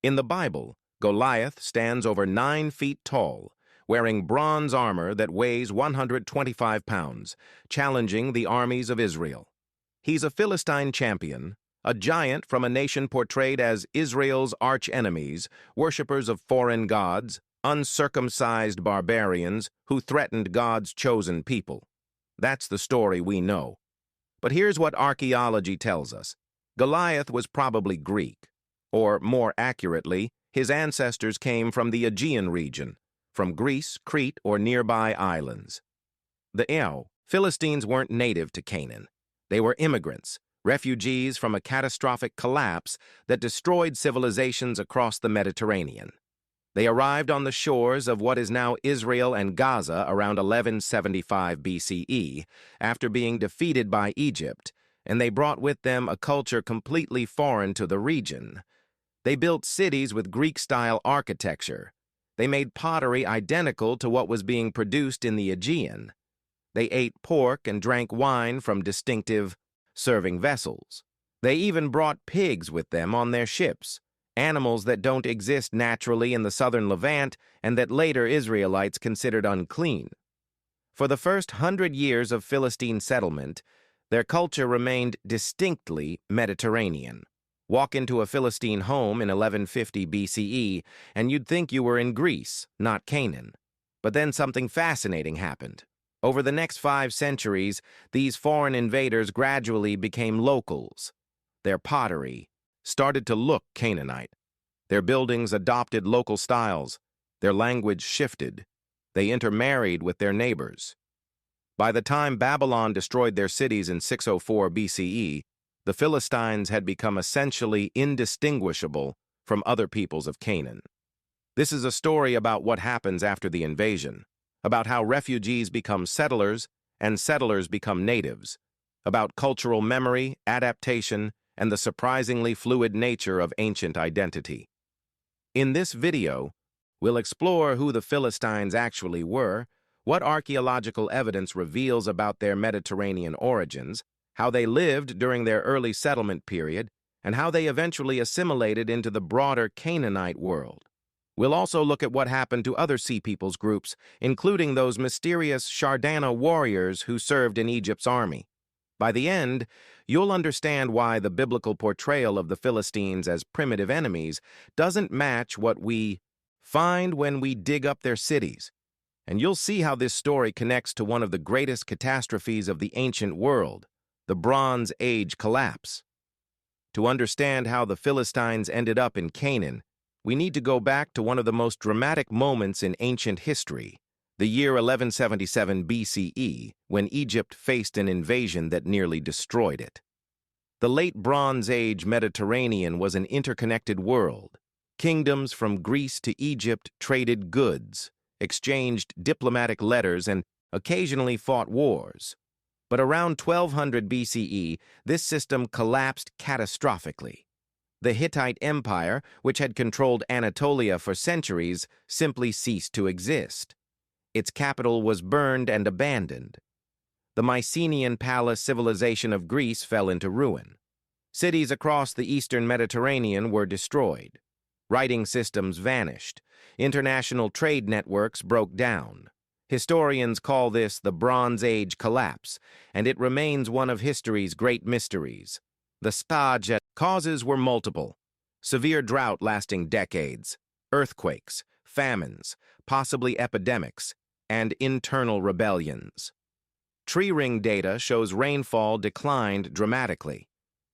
In the Bible, Goliath stands over 9 feet tall, wearing bronze armor that weighs 125 pounds, challenging the armies of Israel. He's a Philistine champion, a giant from a nation portrayed as Israel's arch-enemies, worshippers of foreign gods, uncircumcised barbarians who threatened God's chosen people. That's the story we know. But here's what archaeology tells us. Goliath was probably Greek, or more accurately, his ancestors came from the Aegean region, from Greece, Crete, or nearby islands. The Philistines weren't native to Canaan. They were immigrants, refugees from a catastrophic collapse that destroyed civilizations across the Mediterranean. They arrived on the shores of what is now Israel and Gaza around 1175 BCE, after being defeated by Egypt, and they brought with them a culture completely foreign to the region. They built cities with Greek-style architecture. They made pottery identical to what was being produced in the Aegean. They ate pork and drank wine from distinctive serving vessels. They even brought pigs with them on their ships, animals that don't exist naturally in the southern Levant and that later Israelites considered unclean. For the first 100 years of Philistine settlement, their culture remained distinctly Mediterranean. Walk into a Philistine home in 1150 BCE, and you'd think you were in Greece, not Canaan. But then something fascinating happened. Over the next 5 centuries, these foreign invaders gradually became locals. Their pottery started to look Canaanite. Their buildings adopted local styles. Their language shifted. They intermarried with their neighbors. By the time Babylon destroyed their cities in 604 BCE, the Philistines had become essentially indistinguishable from other peoples of Canaan. This is a story about what happens after the invasion, about how refugees become settlers and settlers become natives, about cultural memory, adaptation, and the surprisingly fluid nature of ancient identity. In this video, we'll explore who the Philistines actually were, what archaeological evidence reveals about their Mediterranean origins, how they lived during their early settlement period, and how they eventually assimilated into the broader Canaanite world. We'll also look at what happened to other Sea Peoples groups, including those mysterious Shardana warriors who served in Egypt's army. By the end, you'll understand why the biblical portrayal of the Philistines as primitive enemies doesn't match what we find when we dig up their cities. And you'll see how this story connects to one of the greatest catastrophes of the ancient world, the Bronze Age collapse. To understand how the Philistines ended up in Canaan, we need to go back to one of the most dramatic moments in ancient history, the year 1177 BCE, when Egypt faced an invasion that nearly destroyed it. The late Bronze Age Mediterranean was an interconnected world. Kingdoms from Greece to Egypt traded goods, exchanged diplomatic letters, and occasionally fought wars. But around 1200 BCE, this system collapsed catastrophically. The Hittite Empire, which had controlled Anatolia for centuries, simply ceased to exist. Its capital was burned and abandoned. The Mycenaean palace civilization of Greece fell into ruin. Cities across the eastern Mediterranean were destroyed. Writing systems vanished. International trade networks broke down. Historians call this the Bronze Age collapse, and it remains one of history's great mysteries. The causes were multiple: severe drought lasting decades, earthquakes, famines, possibly epidemics, and internal rebellions. Tree ring data shows rainfall declined dramatically.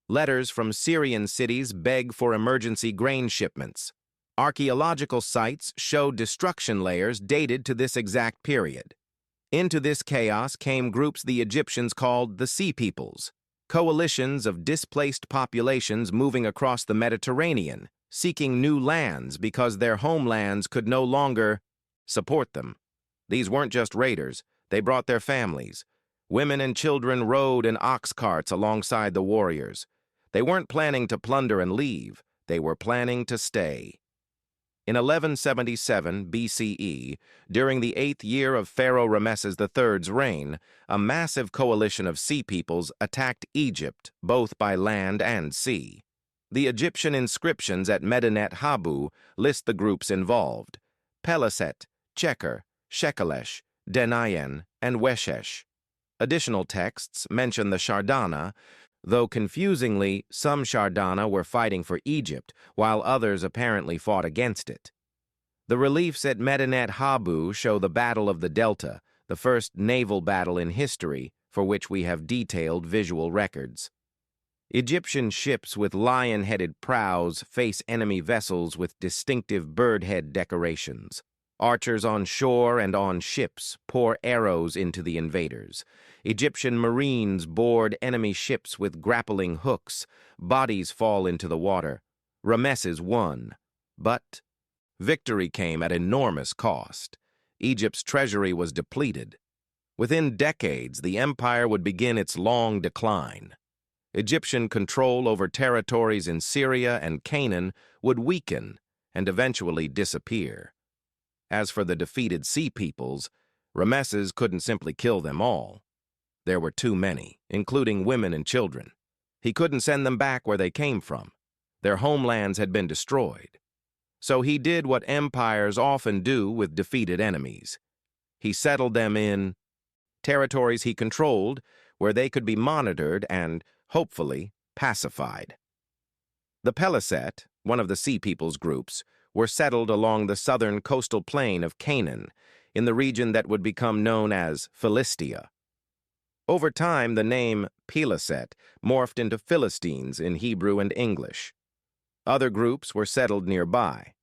Letters from Syrian cities beg for emergency grain shipments. Archaeological sites show destruction layers dated to this exact period. Into this chaos came groups the Egyptians called the Sea Peoples, coalitions of displaced populations moving across the Mediterranean, seeking new lands because their homelands could no longer support them. These weren't just raiders, they brought their families. Women and children rode in ox carts alongside the warriors. They weren't planning to plunder and leave, they were planning to stay. In 1177 BCE, during the 8th year of Pharaoh Ramesses III's reign, a massive coalition of sea peoples attacked Egypt, both by land and sea. The Egyptian inscriptions at Medinet Habu list the groups involved: Peliset, Cheker, Shekelesh, Denayan, and Weshesh. Additional texts mention the Shardana, though confusingly, some Shardana were fighting for Egypt, while others apparently fought against it. The reliefs at Medinet Habu show the Battle of the Delta, the first naval battle in history for which we have detailed visual records. Egyptian ships with lion-headed prows face enemy vessels with distinctive bird-head decorations. Archers on shore and on ships pour arrows into the invaders. Egyptian marines board enemy ships with grappling hooks. Bodies fall into the water. Ramesses won. But victory came at enormous cost. Egypt's treasury was depleted. Within decades, the empire would begin its long decline. Egyptian control over territories in Syria and Canaan would weaken and eventually disappear. As for the defeated Sea Peoples, Ramesses couldn't simply kill them all. There were too many, including women and children. He couldn't send them back where they came from. Their homelands had been destroyed. So he did what empires often do with defeated enemies. He settled them in territories he controlled, where they could be monitored and, hopefully, pacified. The Peliset, one of the Sea Peoples groups, were settled along the southern coastal plain of Canaan, in the region that would become known as Philistia. Over time, the name Peliset morphed into Philistines in Hebrew and English. Other groups were settled nearby.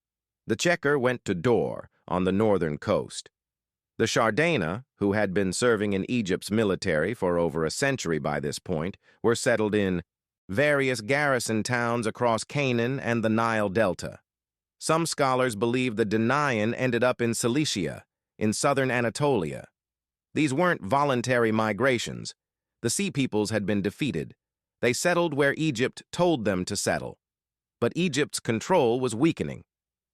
The Cheker went to Dor, on the northern coast. The Shardana, who had been serving in Egypt's military for over a century by this point, were settled in various garrison towns across Canaan and the Nile Delta. Some scholars believe the Denayan ended up in Cilicia, in southern Anatolia. These weren't voluntary migrations. The Sea Peoples had been defeated. They settled where Egypt told them to settle. But Egypt's control was weakening.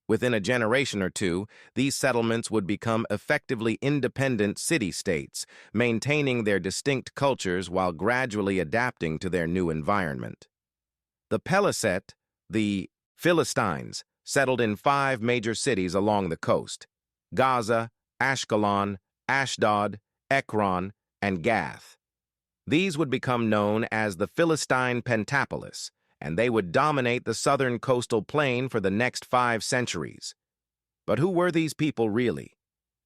Within a generation or two, these settlements would become effectively independent city-states, maintaining their distinct cultures while gradually adapting to their new environment. The Peliset, the Philistines, settled in 5 major cities along the coast: Gaza, Ashkelon, Ashdod, Ekron, and Gath. These would become known as the Philistine Pentapolis, and they would dominate the southern coastal plain for the next 5 centuries. But who were these people really?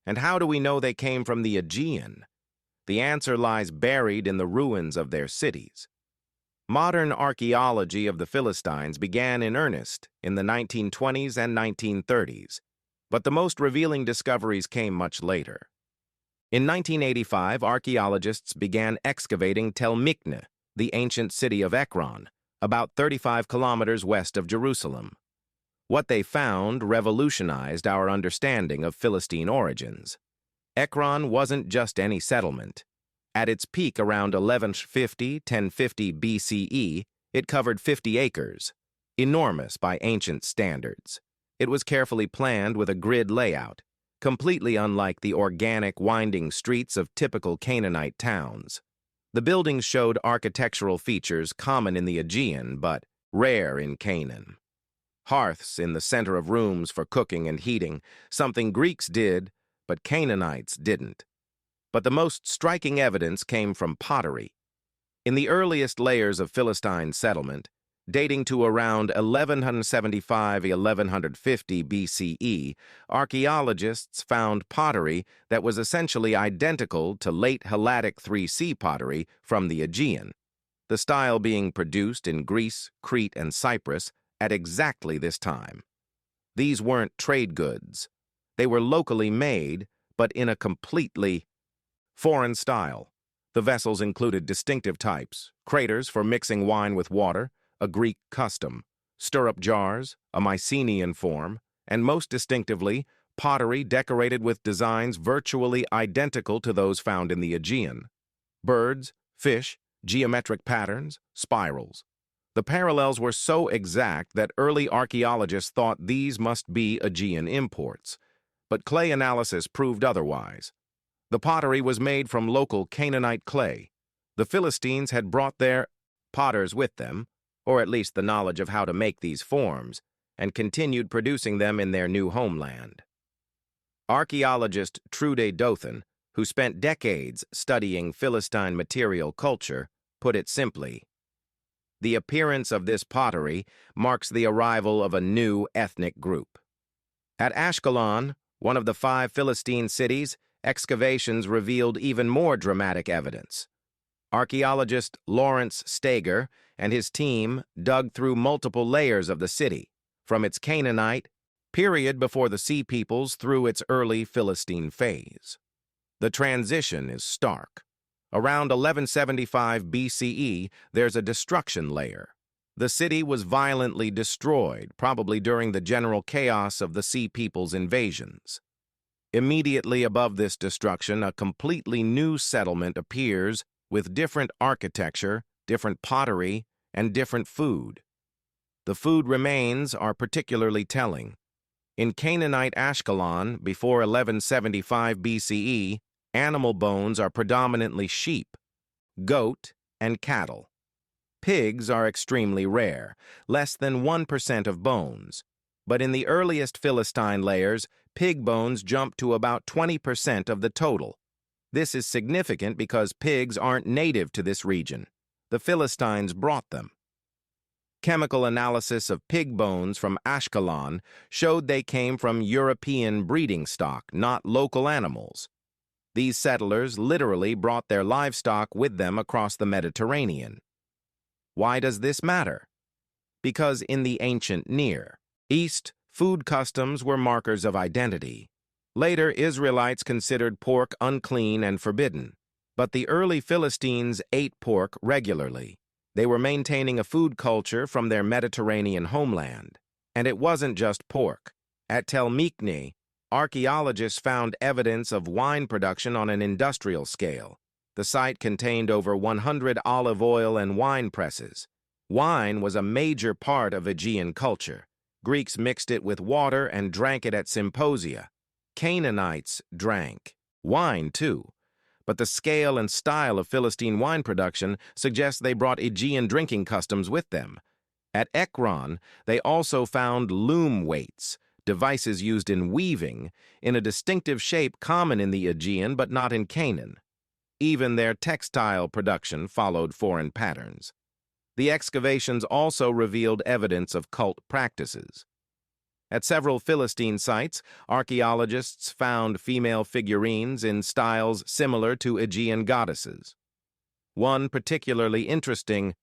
And how do we know they came from the Aegean? The answer lies buried in the ruins of their cities. Modern archaeology of the Philistines began in earnest in the 1920s and 1930s, but the most revealing discoveries came much later. In 1985, archaeologists began excavating Tel Mikne, the ancient city of Ekron, about 35 kilometers west of Jerusalem. What they found revolutionized our understanding of Philistine origins. Ekron wasn't just any settlement. At its peak around 1050 BCE, it covered 50 acres, enormous by ancient standards. It was carefully planned with a grid layout, completely unlike the organic, winding streets of typical Canaanite towns. The buildings showed architectural features common in the Aegean, but rare in Canaan. Hearths in the center of rooms for cooking and heating, something Greeks did, but Canaanites didn't. But the most striking evidence came from pottery. In the earliest layers of Philistine settlement, dating to around 1175–1150 BCE, archaeologists found pottery that was essentially identical to late Helladic 3C pottery from the Aegean, the style being produced in Greece, Crete, and Cyprus at exactly this time. These weren't trade goods. They were locally made, but in a completely foreign style. The vessels included distinctive types: craters for mixing wine with water, a Greek custom, stirrup jars, a Mycenaean form, and most distinctively, pottery decorated with designs virtually identical to those found in the Aegean. Birds, fish, geometric patterns, spirals. The parallels were so exact that early archaeologists thought these must be Aegean imports, but clay analysis proved otherwise. The pottery was made from local Canaanite clay. The Philistines had brought their potters with them, or at least the knowledge of how to make these forms, and continued producing them in their new homeland. Archaeologist Trude Dothan, who spent decades studying Philistine material culture, put it simply: the appearance of this pottery marks the arrival of a new ethnic group. At Ashkelon, one of the 5 Philistine cities, excavations revealed even more dramatic evidence. Archaeologist Lawrence Steger and his team dug through multiple layers of the city, from its Canaanite period before the Sea Peoples through its early Philistine phase. The transition is stark. Around 1175 BCE, there's a destruction layer. The city was violently destroyed, probably during the general chaos of the Sea Peoples' invasions. Immediately above this destruction, a completely new settlement appears with different architecture, different pottery, and different food. The food remains are particularly telling. In Canaanite Ashkelon, before 1175 BCE, animal bones are predominantly sheep, goat, and cattle. Pigs are extremely rare, less than 1% of bones. But in the earliest Philistine layers, pig bones jump to about 20% of the total. This is significant because pigs aren't native to this region. The Philistines brought them. Chemical analysis of pig bones from Ashkelon showed they came from European breeding stock, not local animals. These settlers literally brought their livestock with them across the Mediterranean. Why does this matter? Because in the ancient Near East, food customs were markers of identity. Later, Israelites considered pork unclean and forbidden, but the early Philistines ate pork regularly. They were maintaining a food culture from their Mediterranean homeland. And it wasn't just pork. At Tel Mikne, archaeologists found evidence of wine production on an industrial scale. The site contained over 100 olive oil and wine presses. Wine was a major part of Aegean culture. Greeks mixed it with water and drank it at symposia. Canaanites drank wine too, but the scale and style of Philistine wine production suggests they brought Aegean drinking customs with them. At Ekron, they also found loom weights, devices used in weaving, in a distinctive shape common in the Aegean but not in Canaan. Even their textile production followed foreign patterns. The excavations also revealed evidence of cult practices. At several Philistine sites, archaeologists found female figurines in styles similar to Aegean goddesses. One particularly interesting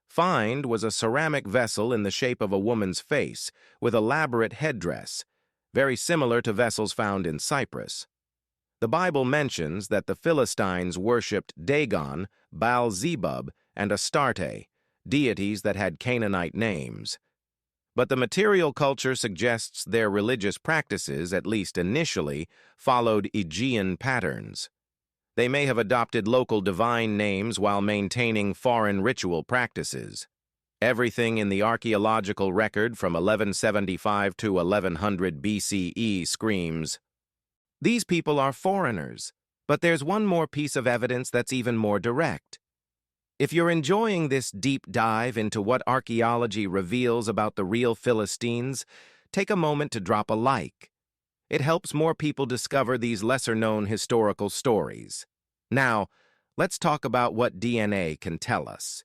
find was a ceramic vessel in the shape of a woman's face, with elaborate headdress, very similar to vessels found in Cyprus. The Bible mentions that the Philistines worshipped Dagon, Baal-zebub, and Astarte, deities that had Canaanite names. But the material culture suggests their religious practices, at least initially, followed Aegean patterns. They may have adopted local divine names while maintaining foreign ritual practices. Everything in the archaeological record from 1175 to 1100 BCE screams, "These people are foreigners." But there's one more piece of evidence that's even more direct. If you're enjoying this deep dive into what archaeology reveals about the real Philistines, take a moment to drop a like. It helps more people discover these lesser-known historical stories. Now, let's talk about what DNA can tell us.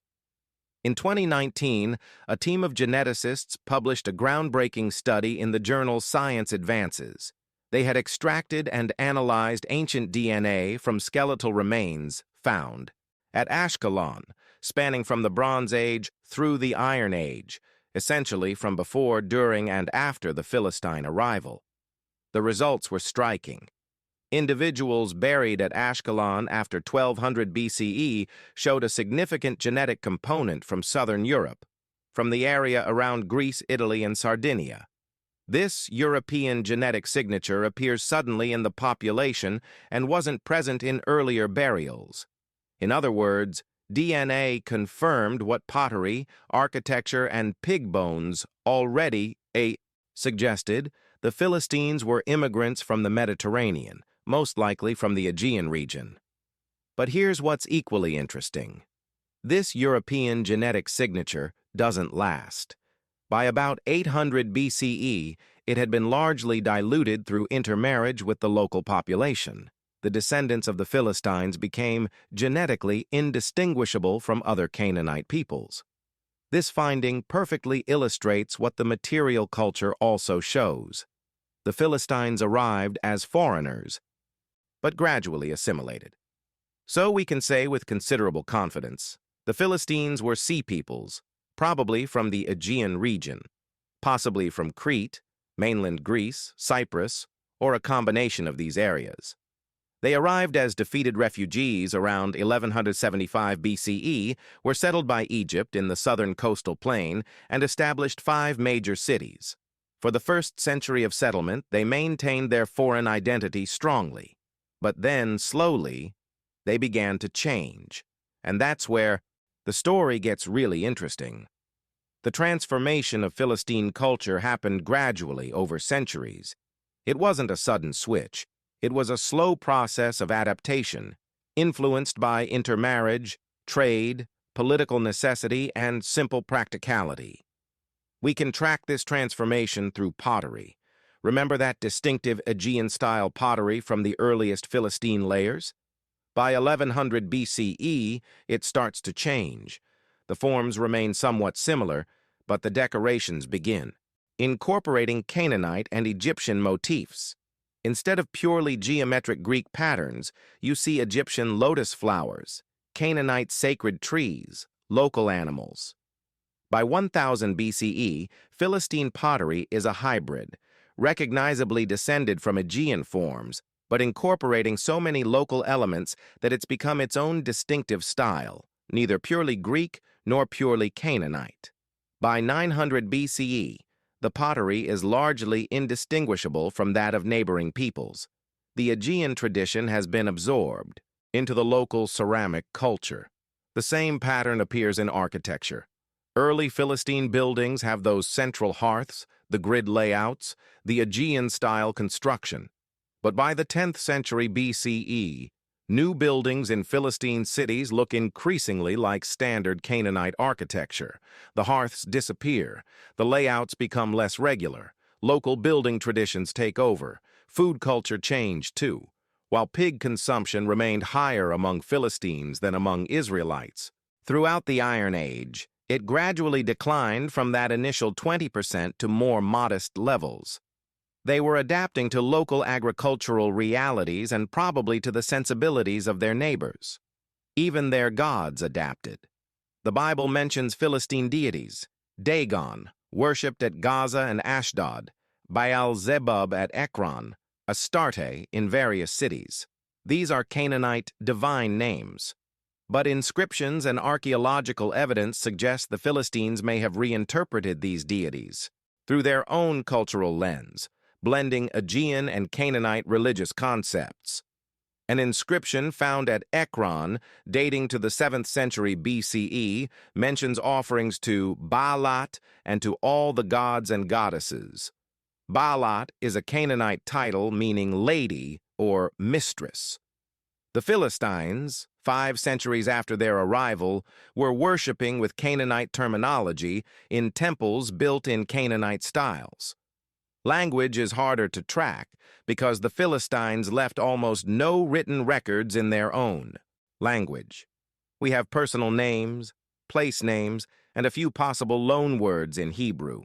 In 2019, a team of geneticists published a groundbreaking study in the journal Science Advances. They had extracted and analyzed ancient DNA from skeletal remains found at Ashkelon, spanning from the Bronze Age through the Iron Age, essentially from before, during, and after the Philistine arrival. The results were striking. Individuals buried at Ashkelon after 1200 BCE showed a significant genetic component from southern Europe, from the area around Greece, Italy, and Sardinia. This European genetic signature appears suddenly in the population and wasn't present in earlier burials. In other words, DNA confirmed what pottery, architecture, and pig bones already suggested. The Philistines were immigrants from the Mediterranean, most likely from the Aegean region. But here's what's equally interesting. This European genetic signature doesn't last. By about 800 BCE, it had been largely diluted through intermarriage with the local population. The descendants of the Philistines became genetically indistinguishable from other Canaanite peoples. This finding perfectly illustrates what the material culture also shows. The Philistines arrived as foreigners, but gradually assimilated. So we can say with considerable confidence, the Philistines were sea peoples, probably from the Aegean region, possibly from Crete, mainland Greece, Cyprus, or a combination of these areas. They arrived as defeated refugees around 1175 BCE, were settled by Egypt in the southern coastal plain, and established 5 major cities. For the first century of settlement, they maintained their foreign identity strongly. But then, slowly, they began to change. And that's where the story gets really interesting. The transformation of Philistine culture happened gradually over centuries. It wasn't a sudden switch. It was a slow process of adaptation, influenced by intermarriage, trade, political necessity, and simple practicality. We can track this transformation through pottery. Remember that distinctive Aegean-style pottery from the earliest Philistine layers? By 1100 BCE, it starts to change. The forms remain somewhat similar, but the decorations begin, incorporating Canaanite and Egyptian motifs. Instead of purely geometric Greek patterns, you see Egyptian lotus flowers, Canaanite sacred trees, local animals. By 1000 BCE, Philistine pottery is a hybrid, recognizably descended from Aegean forms, but incorporating so many local elements that it's become its own distinctive style, neither purely Greek nor purely Canaanite. By 900 BCE, the pottery is largely indistinguishable from that of neighboring peoples. The Aegean tradition has been absorbed into the local ceramic culture. The same pattern appears in architecture. Early Philistine buildings have those central hearths, the grid layouts, the Aegean-style construction. But by the 10th century BCE, new buildings in Philistine cities look increasingly like standard Canaanite architecture. The hearths disappear, the layouts become less regular, local building traditions take over, food culture changed too, while pig consumption remained higher among Philistines than among Israelites. Throughout the Iron Age, it gradually declined from that initial 20% to more modest levels. They were adapting to local agricultural realities and probably to the sensibilities of their neighbors. Even their gods adapted. The Bible mentions Philistine deities: Dagon, worshipped at Gaza and Ashdod, Baal-zebub at Ekron, Astarte in various cities. These are Canaanite divine names. But inscriptions and archaeological evidence suggest the Philistines may have reinterpreted these deities through their own cultural lens, blending Aegean and Canaanite religious concepts. An inscription found at Ekron, dating to the 7th century BCE, mentions offerings to Baalat and to all the gods and goddesses. Baalat is a Canaanite title meaning lady or mistress. The Philistines, 5 centuries after their arrival, were worshipping with Canaanite terminology in temples built in Canaanite styles. Language is harder to track because the Philistines left almost no written records in their own language. We have personal names, place names, and a few possible loan words in Hebrew.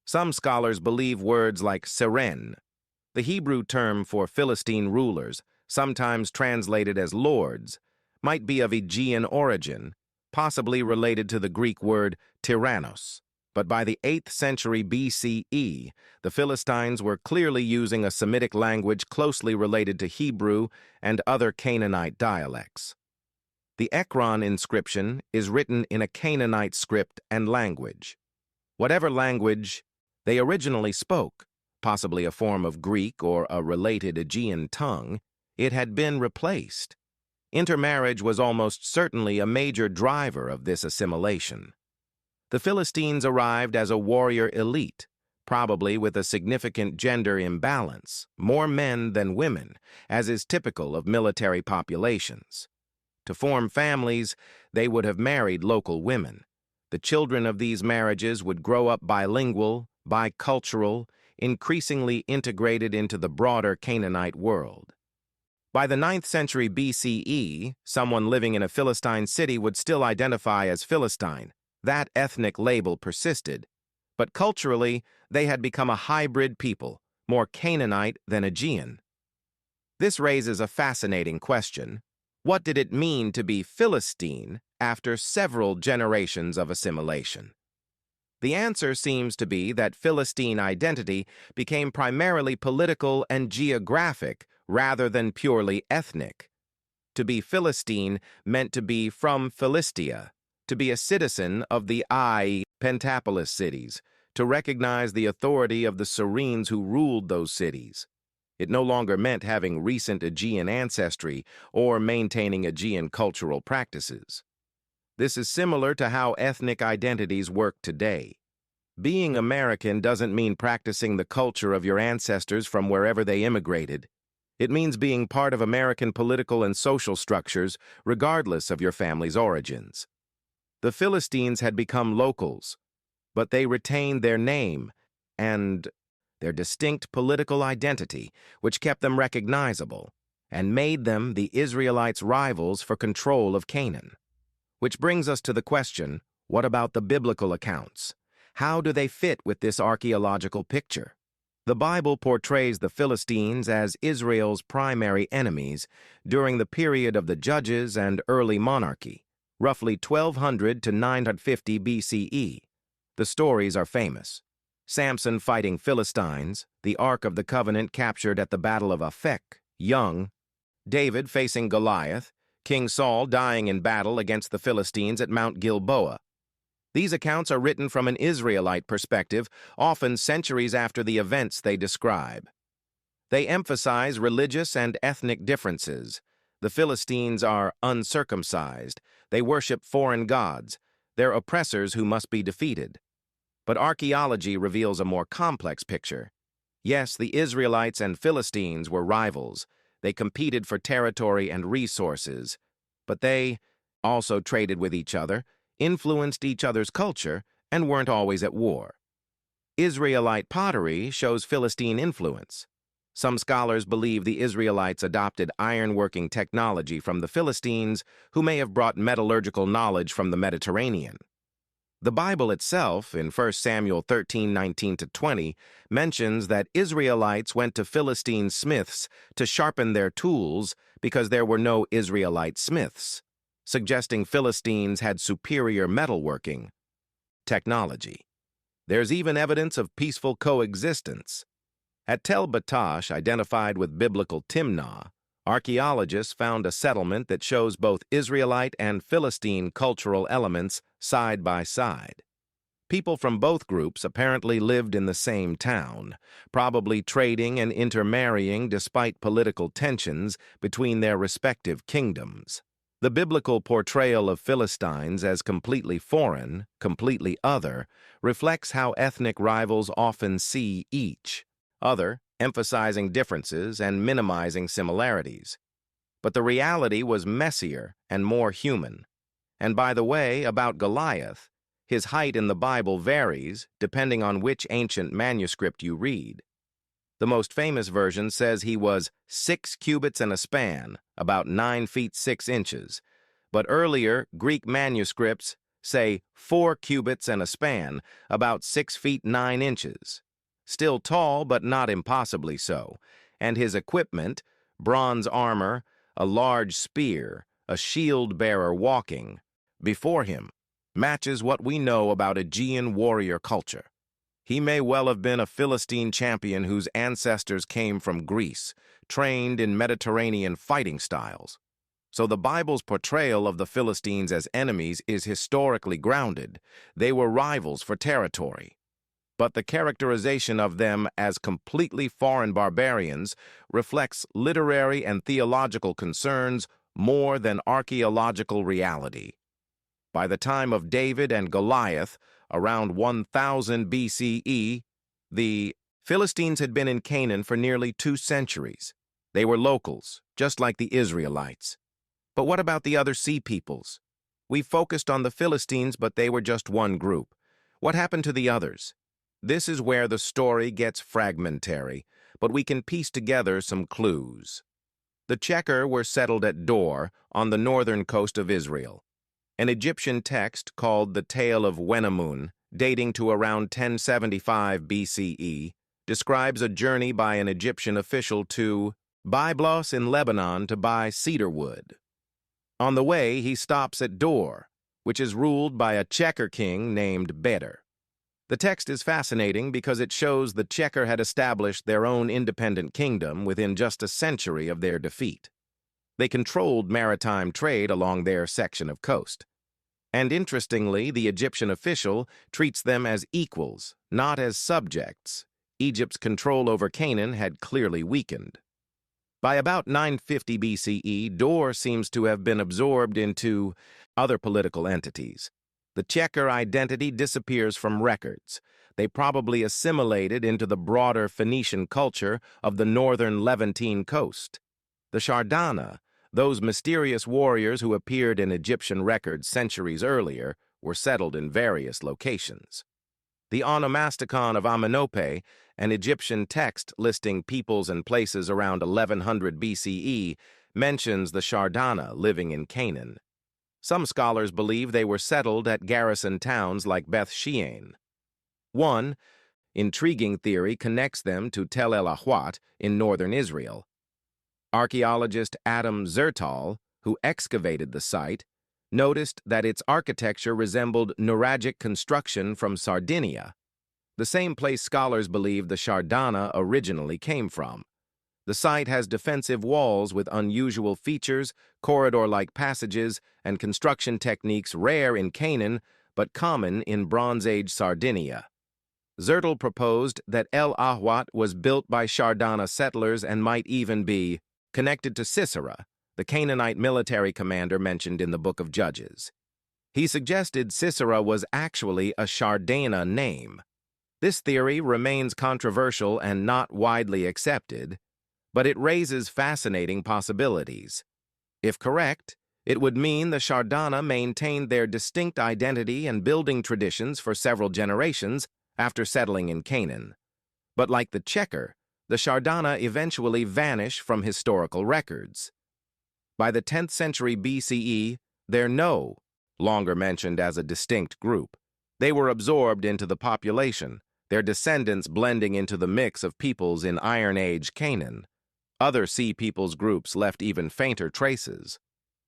Some scholars believe words like seren, the Hebrew term for Philistine rulers, sometimes translated as lords, might be of Aegean origin, possibly related to the Greek word tyrannos. But by the 8th century BCE, the Philistines were clearly using a Semitic language closely related to Hebrew and other Canaanite dialects. The Ekron inscription is written in a Canaanite script and language. Whatever language they originally spoke, possibly a form of Greek or a related Aegean tongue, it had been replaced. Intermarriage was almost certainly a major driver of this assimilation. The Philistines arrived as a warrior elite, probably with a significant gender imbalance, more men than women, as is typical of military populations. To form families, they would have married local women. The children of these marriages would grow up bilingual, bicultural, increasingly integrated into the broader Canaanite world. By the 9th century BCE, someone living in a Philistine city would still identify as Philistine. That ethnic label persisted, but culturally, they had become a hybrid people, more Canaanite than Aegean. This raises a fascinating question. What did it mean to be Philistine after several generations of assimilation? The answer seems to be that Philistine identity became primarily political and geographic rather than purely ethnic. To be Philistine meant to be from Philistia, to be a citizen of the Pentapolis cities, to recognize the authority of the Syrenes who ruled those cities. It no longer meant having recent Aegean ancestry or maintaining Aegean cultural practices. This is similar to how ethnic identities work today. Being American doesn't mean practicing the culture of your ancestors from wherever they immigrated. It means being part of American political and social structures, regardless of your family's origins. The Philistines had become locals, but they retained their name and their distinct political identity, which kept them recognizable and made them the Israelites' rivals for control of Canaan. Which brings us to the question, what about the biblical accounts? How do they fit with this archaeological picture? The Bible portrays the Philistines as Israel's primary enemies during the period of the Judges and early monarchy, roughly 1200 to 950 BCE. The stories are famous. Samson fighting Philistines, the Ark of the Covenant captured at the Battle of Aphek, young, David facing Goliath, King Saul dying in battle against the Philistines at Mount Gilboa. These accounts are written from an Israelite perspective, often centuries after the events they describe. They emphasize religious and ethnic differences. The Philistines are uncircumcised. They worship foreign gods. They're oppressors who must be defeated. But archaeology reveals a more complex picture. Yes, the Israelites and Philistines were rivals. They competed for territory and resources. But they also traded with each other, influenced each other's culture, and weren't always at war. Israelite pottery shows Philistine influence. Some scholars believe the Israelites adopted ironworking technology from the Philistines, who may have brought metallurgical knowledge from the Mediterranean. The Bible itself, in 1 Samuel 13:19-20, mentions that Israelites went to Philistine smiths to sharpen their tools because there were no Israelite smiths, suggesting Philistines had superior metalworking technology. There's even evidence of peaceful coexistence. At Tel Batash, identified with biblical Timnah, archaeologists found a settlement that shows both Israelite and Philistine cultural elements side by side. People from both groups apparently lived in the same town, probably trading and intermarrying despite political tensions between their respective kingdoms. The biblical portrayal of Philistines as completely foreign, completely other, reflects how ethnic rivals often see each other, emphasizing differences and minimizing similarities. But the reality was messier and more human. And by the way, about Goliath, his height in the Bible varies depending on which ancient manuscript you read. The most famous version says he was 6 cubits and a span, about 9 feet 6 inches, but earlier Greek manuscripts say 4 cubits and a span, about 6 feet 9 inches. Still tall, but not impossibly so, and his equipment, bronze armor, a large spear, a shield-bearer walking, before him, matches what we know about Aegean warrior culture. He may well have been a Philistine champion whose ancestors came from Greece, trained in Mediterranean fighting styles. So the Bible's portrayal of the Philistines as enemies is historically grounded. They were rivals for territory. But the characterization of them as completely foreign barbarians reflects literary and theological concerns more than archaeological reality. By the time of David and Goliath, around 1000 BCE, the Philistines had been in Canaan for nearly 2 centuries. They were locals, just like the Israelites. But what about the other sea peoples? We focused on the Philistines, but they were just one group. What happened to the others? This is where the story gets fragmentary, but we can piece together some clues. The Checker were settled at Dor on the northern coast of Israel. An Egyptian text called the Tale of Wenamun, dating to around 1075 BCE, describes a journey by an Egyptian official to Byblos in Lebanon to buy cedar wood. On the way, he stops at Dor, which is ruled by a Checker king named Beder. The text is fascinating because it shows the Checker had established their own independent kingdom within just a century of their defeat. They controlled maritime trade along their section of coast. And interestingly, the Egyptian official treats them as equals, not as subjects. Egypt's control over Canaan had clearly weakened. By about 950 BCE, Dor seems to have been absorbed into other political entities. The Checker identity disappears from records. They probably assimilated into the broader Phoenician culture of the northern Levantine coast. The Shardana, those mysterious warriors who appeared in Egyptian records centuries earlier, were settled in various locations. The onomasticon of Amenope, an Egyptian text listing peoples and places around 1100 BCE, mentions the Shardana living in Canaan. Some scholars believe they were settled at garrison towns like Beth Shean. One intriguing theory connects them to Tel El Ahwat in northern Israel. Archaeologist Adam Zertal, who excavated the site, noticed that its architecture resembled Nuragic construction from Sardinia, the same place scholars believe the Shardana originally came from. The site has defensive walls with unusual features, corridor-like passages, and construction techniques rare in Canaan but common in Bronze Age Sardinia. Zertal proposed that El Ahwat was built by Shardana settlers and might even be connected to Sisera, the Canaanite military commander mentioned in the Book of Judges. He suggested Sisera was actually a Shardana name. This theory remains controversial and not widely accepted, but it raises fascinating possibilities. If correct, it would mean the Shardana maintained their distinct identity and building traditions for several generations after settling in Canaan. But like the Checker, the Shardana eventually vanish from historical records. By the 10th century BCE, they're no longer mentioned as a distinct group. They were absorbed into the population, their descendants blending into the mix of peoples in Iron Age Canaan. Other Sea Peoples groups left even fainter traces.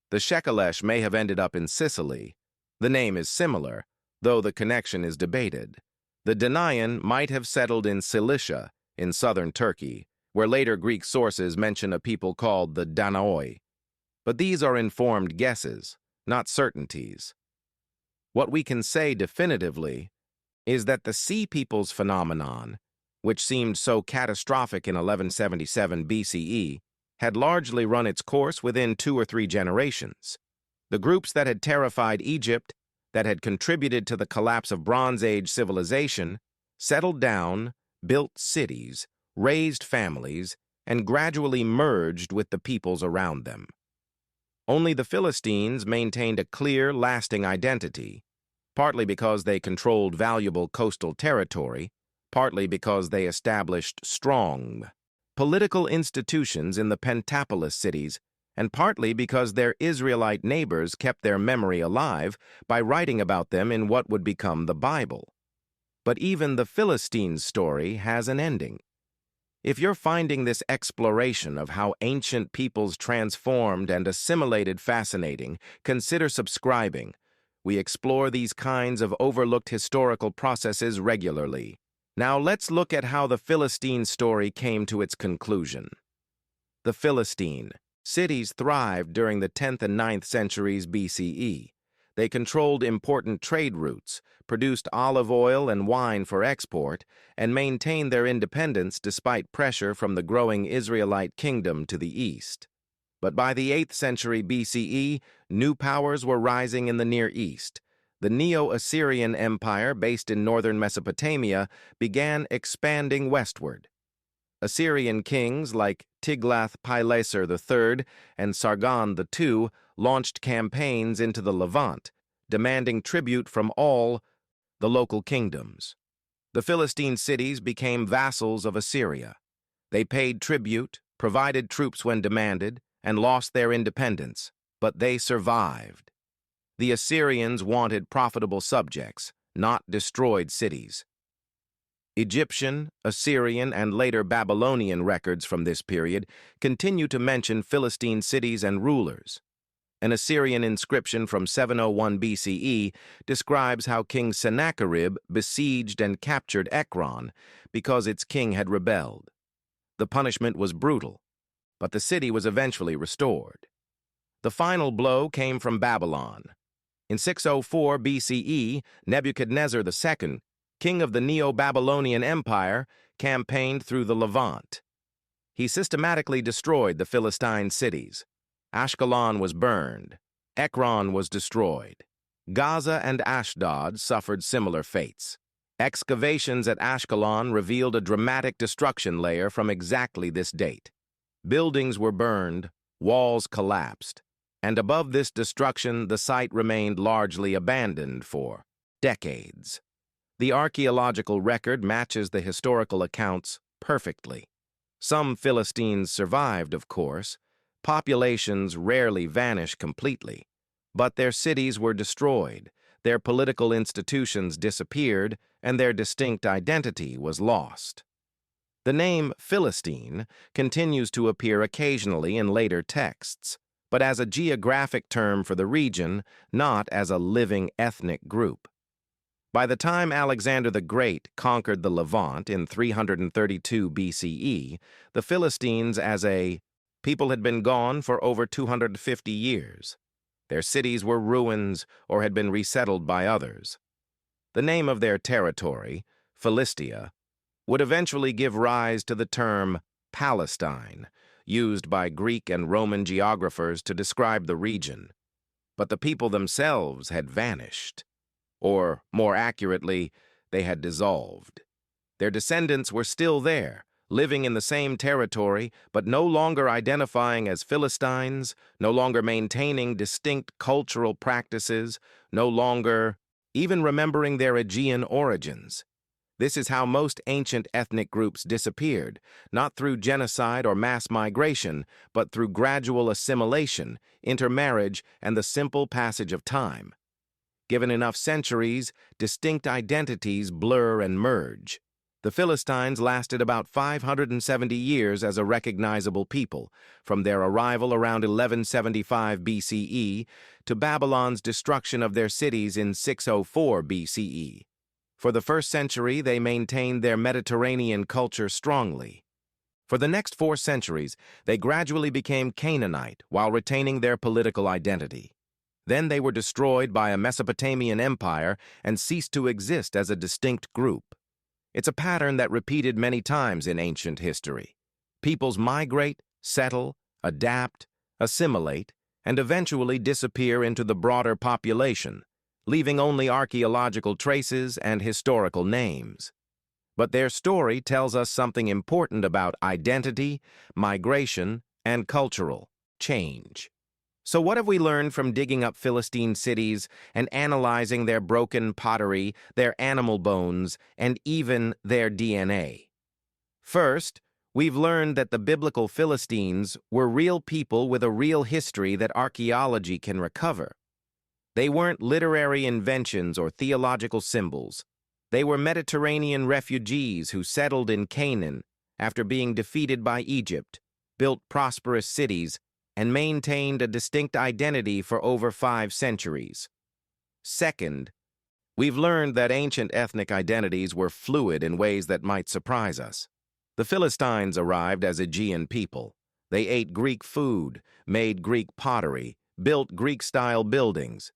The Shekelesh may have ended up in Sicily. The name is similar, though the connection is debated. The Danaan might have settled in Cilicia, in southern Turkey, where later Greek sources mention a people called the Danaoi. But these are informed guesses, not certainties. What we can say definitively is that the Sea Peoples phenomenon, which seemed so catastrophic in 1177 BCE, had largely run its course within 2 or 3 generations. The groups that had terrified Egypt, that had contributed to the collapse of Bronze Age civilization, settled down, built cities, raised families, and gradually merged with the peoples around them. Only the Philistines maintained a clear, lasting identity, partly because they controlled valuable coastal territory, partly because they established strong political institutions in the Pentapolis cities, and partly because their Israelite neighbors kept their memory alive by writing about them in what would become the Bible. But even the Philistines' story has an ending. If you're finding this exploration of how ancient peoples transformed and assimilated fascinating, consider subscribing. We explore these kinds of overlooked historical processes regularly. Now let's look at how the Philistine story came to its conclusion. The Philistine cities thrived during the 10th and 9th centuries BCE. They controlled important trade routes, produced olive oil and wine for export, and maintained their independence despite pressure from the growing Israelite kingdom to the east. But by the 8th century BCE, new powers were rising in the Near East. The Neo-Assyrian Empire, based in northern Mesopotamia, began expanding westward. Assyrian kings like Tiglath-Pileser III and Sargon II launched campaigns into the Levant, demanding tribute from all the local kingdoms. The Philistine cities became vassals of Assyria. They paid tribute, provided troops when demanded, and lost their independence, but they survived. The Assyrians wanted profitable subjects, not destroyed cities. Egyptian, Assyrian, and later Babylonian records from this period continue to mention Philistine cities and rulers. An Assyrian inscription from 701 BCE describes how King Sennacherib besieged and captured Ekron because its king had rebelled. The punishment was brutal, but the city was eventually restored. The final blow came from Babylon. In 604 BCE, Nebuchadnezzar II, king of the Neo-Babylonian Empire, campaigned through the Levant. He systematically destroyed the Philistine cities. Ashkelon was burned. Ekron was destroyed. Gaza and Ashdod suffered similar fates. Excavations at Ashkelon revealed a dramatic destruction layer from exactly this date. Buildings were burned, walls collapsed, and above this destruction the site remained largely abandoned for decades. The archaeological record matches the historical accounts perfectly. Some Philistines survived, of course. Populations rarely vanish completely, but their cities were destroyed, their political institutions disappeared, and their distinct identity was lost. The name Philistine continues to appear occasionally in later texts, but as a geographic term for the region, not as a living ethnic group. By the time Alexander the Great conquered the Levant in 332 BCE, the Philistines as a people had been gone for over 250 years. Their cities were ruins or had been resettled by others. The name of their territory, Philistia, would eventually give rise to the term Palestine, used by Greek and Roman geographers to describe the region. But the people themselves had vanished. Or, more accurately, they had dissolved. Their descendants were still there, living in the same territory, but no longer identifying as Philistines, no longer maintaining distinct cultural practices, no longer even remembering their Aegean origins. This is how most ancient ethnic groups disappeared, not through genocide or mass migration, but through gradual assimilation, intermarriage, and the simple passage of time. Given enough centuries, distinct identities blur and merge. The Philistines lasted about 570 years as a recognizable people, from their arrival around 1175 BCE to Babylon's destruction of their cities in 604 BCE. For the first century, they maintained their Mediterranean culture strongly. For the next 4 centuries, they gradually became Canaanite while retaining their political identity. Then they were destroyed by a Mesopotamian empire and ceased to exist as a distinct group. It's a pattern that repeated many times in ancient history. Peoples migrate, settle, adapt, assimilate, and eventually disappear into the broader population, leaving only archaeological traces and historical names. But their story tells us something important about identity, migration, and cultural change. So what have we learned from digging up Philistine cities and analyzing their broken pottery, their animal bones, and even their DNA? First, we've learned that the biblical Philistines were real people with a real history that archaeology can recover. They weren't literary inventions or theological symbols. They were Mediterranean refugees who settled in Canaan after being defeated by Egypt, built prosperous cities, and maintained a distinct identity for over 5 centuries. Second, we've learned that ancient ethnic identities were fluid in ways that might surprise us. The Philistines arrived as Aegean people. They ate Greek food, made Greek pottery, built Greek-style buildings.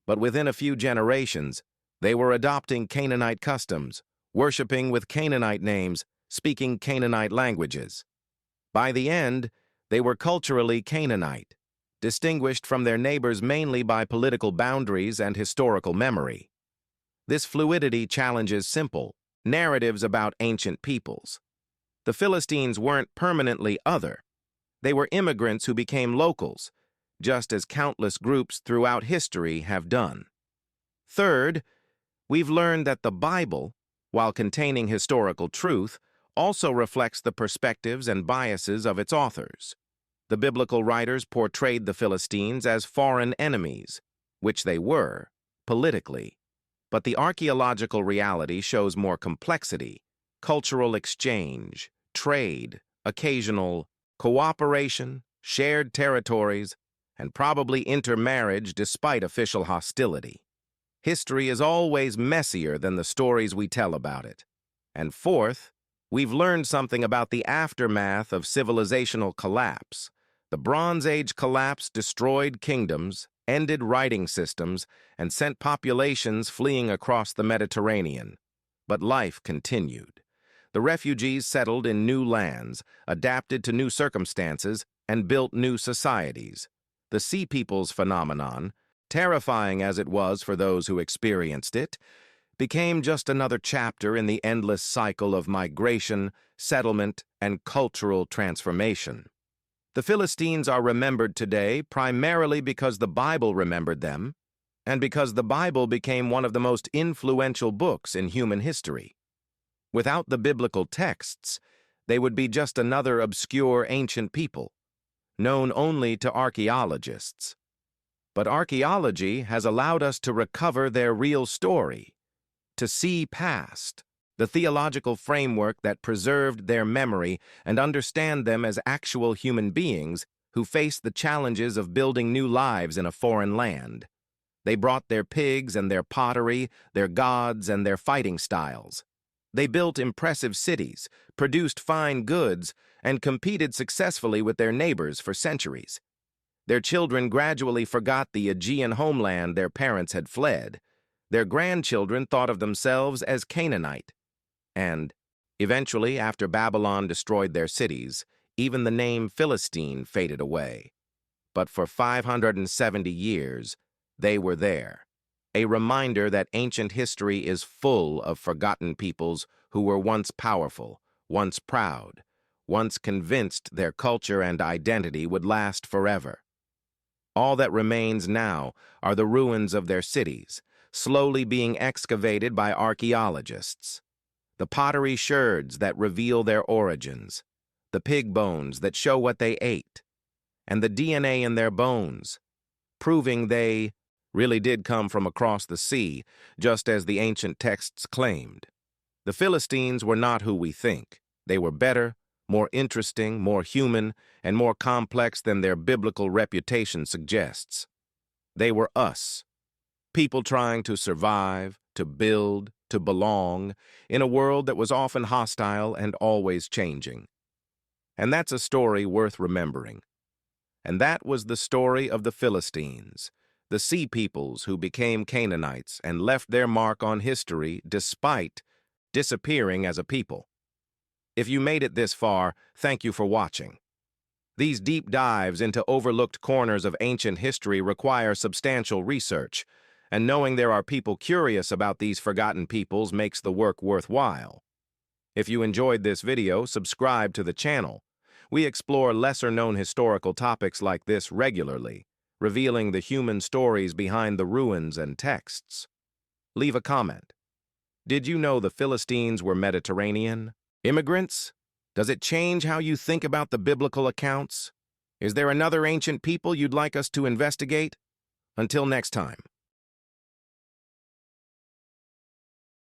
But within a few generations, they were adopting Canaanite customs, worshiping with Canaanite names, speaking Canaanite languages. By the end, they were culturally Canaanite, distinguished from their neighbors mainly by political boundaries and historical memory. This fluidity challenges simple narratives about ancient peoples. The Philistines weren't permanently other. They were immigrants who became locals, just as countless groups throughout history have done. Third, we've learned that the Bible, while containing historical truth, also reflects the perspectives and biases of its authors. The biblical writers portrayed the Philistines as foreign enemies, which they were, politically. But the archaeological reality shows more complexity, cultural exchange, trade, occasional cooperation, shared territories, and probably intermarriage despite official hostility. History is always messier than the stories we tell about it. And fourth, we've learned something about the aftermath of civilizational collapse. The Bronze Age collapse destroyed kingdoms, ended writing systems, and sent populations fleeing across the Mediterranean. But life continued. The refugees settled in new lands, adapted to new circumstances, and built new societies. The Sea Peoples phenomenon, terrifying as it was for those who experienced it, became just another chapter in the endless cycle of migration, settlement, and cultural transformation. The Philistines are remembered today primarily because the Bible remembered them, and because the Bible became one of the most influential books in human history. Without the biblical texts, they would be just another obscure ancient people, known only to archaeologists. But archaeology has allowed us to recover their real story, to see past the theological framework that preserved their memory and understand them as actual human beings who faced the challenges of building new lives in a foreign land. They brought their pigs and their pottery, their gods and their fighting styles. They built impressive cities, produced fine goods, and competed successfully with their neighbors for centuries. Their children gradually forgot the Aegean homeland their parents had fled. Their grandchildren thought of themselves as Canaanite. And, eventually, after Babylon destroyed their cities, even the name Philistine faded away. But for 570 years, they were there. A reminder that ancient history is full of forgotten peoples who were once powerful, once proud, once convinced their culture and identity would last forever. All that remains now are the ruins of their cities, slowly being excavated by archaeologists. The pottery sherds that reveal their origins, the pig bones that show what they ate, and the DNA in their bones, proving they really did come from across the sea, just as the ancient texts claimed. The Philistines were not who we think. They were better, more interesting, more human, and more complex than their biblical reputation suggests. They were us, people trying to survive, to build, to belong, in a world that was often hostile and always changing. And that's a story worth remembering. And that was the story of the Philistines, the Sea Peoples who became Canaanites and left their mark on history despite disappearing as a people. If you made it this far, thank you for watching. These deep dives into overlooked corners of ancient history require substantial research, and knowing there are people curious about these forgotten peoples makes the work worthwhile. If you enjoyed this video, subscribe to the channel. We explore lesser-known historical topics like this regularly, revealing the human stories behind the ruins and texts. Leave a comment. Did you know the Philistines were Mediterranean immigrants? Does it change how you think about the biblical accounts? Is there another ancient people you'd like us to investigate? Until next time.